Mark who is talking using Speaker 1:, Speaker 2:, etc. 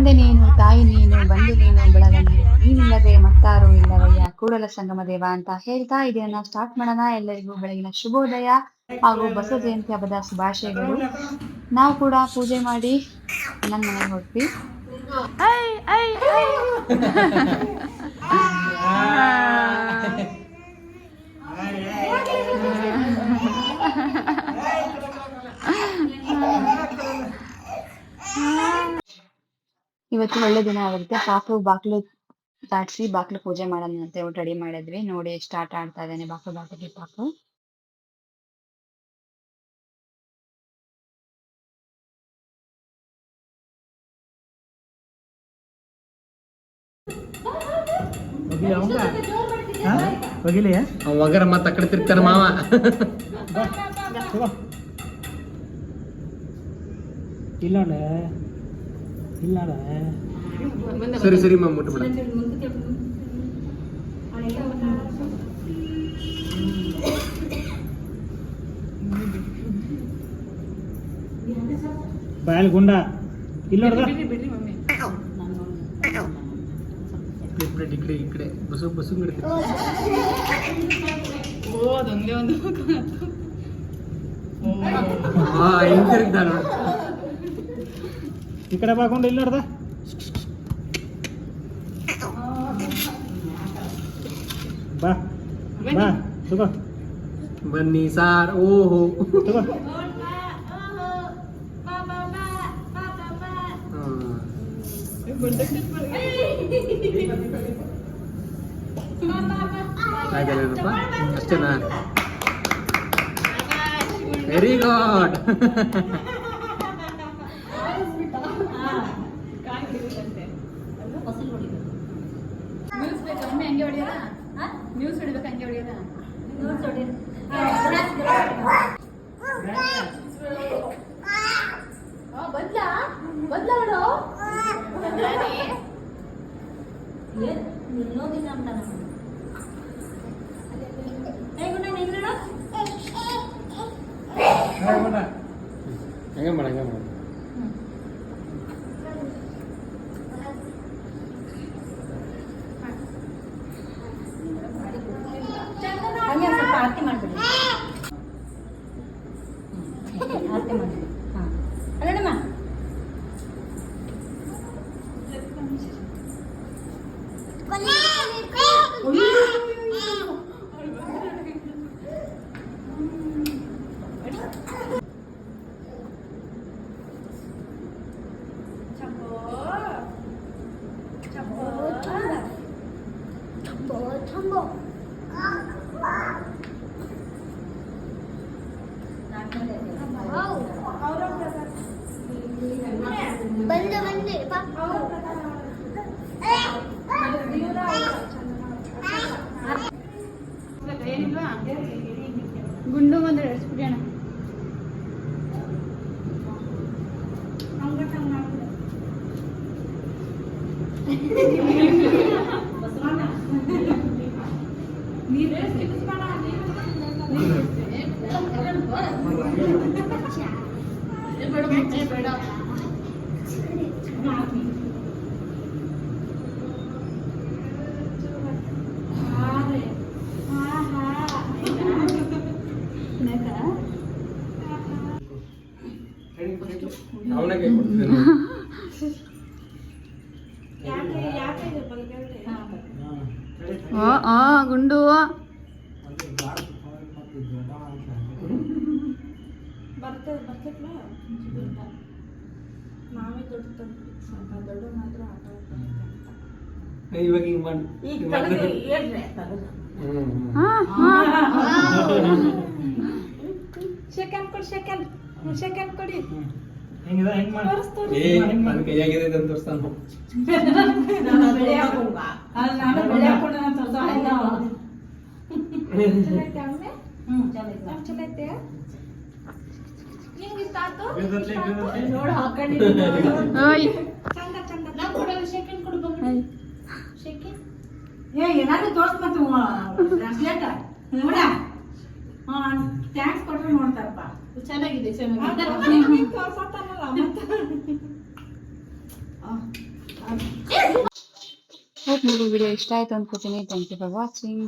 Speaker 1: ತಂದೆ ನೀನು, ತಾಯಿ ನೀನು, ಬಂಧು ನೀನು, ಬಳಗ ನೀನು, ನೀನಿಲ್ಲದೆ ಮತ್ತಾರು ಇಲ್ಲವಯ್ಯ ಕೂಡಲ ಸಂಗಮ ದೇವ ಅಂತ ಹೇಳ್ತಾ ಇದನ್ನ ಸ್ಟಾರ್ಟ್ ಮಾಡೋಣ. ಎಲ್ಲರಿಗೂ ಬೆಳಗಿನ ಶುಭೋದಯ ಹಾಗೂ ಬಸವ ಜಯಂತಿ ಹಬ್ಬದ ಶುಭಾಶಯಗಳು. ನಾವು ಕೂಡ ಪೂಜೆ ಮಾಡಿ ನನ್ನ ಮನೆಗೆ ಹೊರಟ್ವಿ. ಇವತ್ತು ಒಳ್ಳೆ ದಿನ ಆಗಿರುತ್ತೆ. ಪಾಪು ಬಾಕ್ಲು ದಾಟ್ಸಿ ಬಾಕ್ಲು ಪೂಜೆ ಮಾಡೋಣ ಅಂತ ರೆಡಿ ಮಾಡಿದ್ವಿ. ನೋಡಿ ಎಷ್ಟು ಆಟ ಆಡ್ತಾ ಇದ್ದಾನೆ ಬಾಕ್ಲು ದಾಟಿಗೆ ಪಾಪು.
Speaker 2: ಮಗರ ಮತ್ತ ಕಡೆ ತಿರ್ತಾನ ಮಾವ. ಇಲ್ಲ ಸರಿ ಸರಿ ಮಾಮ ಮುಟ್ಬಿಡ.
Speaker 3: ಬಾಯಲ್ ಗುಂಡ ಇಲ್ಲ
Speaker 2: ಈ ಕಡೆ ಬಸ್ಸು ಬಸ್ಸು
Speaker 3: ಈ ಕಡೆ ಬಾಕೊಂಡು ಇಲ್ಲ ನೋಡ್ದ. ಬಾ ಬಾ ತಗೋ
Speaker 2: ಬನ್ನಿ ಸಾರ್. ಓಹೋ
Speaker 3: ತಗೋ
Speaker 2: ಹಾಗೇನಪ್ಪ ಅಷ್ಟೇನಾ? Very good.
Speaker 1: ನ್ಯೂಸ್ ಹೊಡಿಬೇಕು ಹಂಗೆ ಹೊಡಿಯೋದ. ಬದ್ಲಾವಳು
Speaker 2: ಹಂಗೆ ಮಾಡ ಹಂಗೆ ಮಾಡ.
Speaker 1: ಆರತಿ ಮಾಡ್ಬಿಡಿ. ಆರತಿ ಮಾಡಿ. ಹಾಂ ಅಲ್ಲಮ್ಮ ಗುಂಡು ಬಂದ್ರೆ ಎಡ್ಸ್ಬಿಡೋಣ.
Speaker 2: ಅವನಿಗೆ ಕೊಡ್ತೀನಿ.
Speaker 1: ಗುಂಡು
Speaker 2: ಇವಾಗ ಹಿಂಗ್ ಮಾಡಿ
Speaker 1: ಸೆಕೆಂಡ್ ಕೊಡಿ.
Speaker 3: ಹೆಂಗಿದೆ ಹೆಂಗ್ ಮಾಡಿ
Speaker 2: ನನ್ನ ಕೈಯಾಗಿದೆ ಅಂತ ತೋರಿಸ್ತಾನ.
Speaker 4: ಏನಾದ್ರು ತೋರಿಸ್ಬೇಕು ಥ್ಯಾಂಕ್ಸ್ ಕೊಟ್ರೆ ನೋಡ್ತಾರಪ್ಪ.
Speaker 1: ಚೆನ್ನಾಗಿದೆ ಹೋಪ್ ನಿಮಗೆ ವಿಡಿಯೋ ಇಷ್ಟ ಆಯ್ತು ಅನ್ಕೋತೀನಿ. Thank you for watching.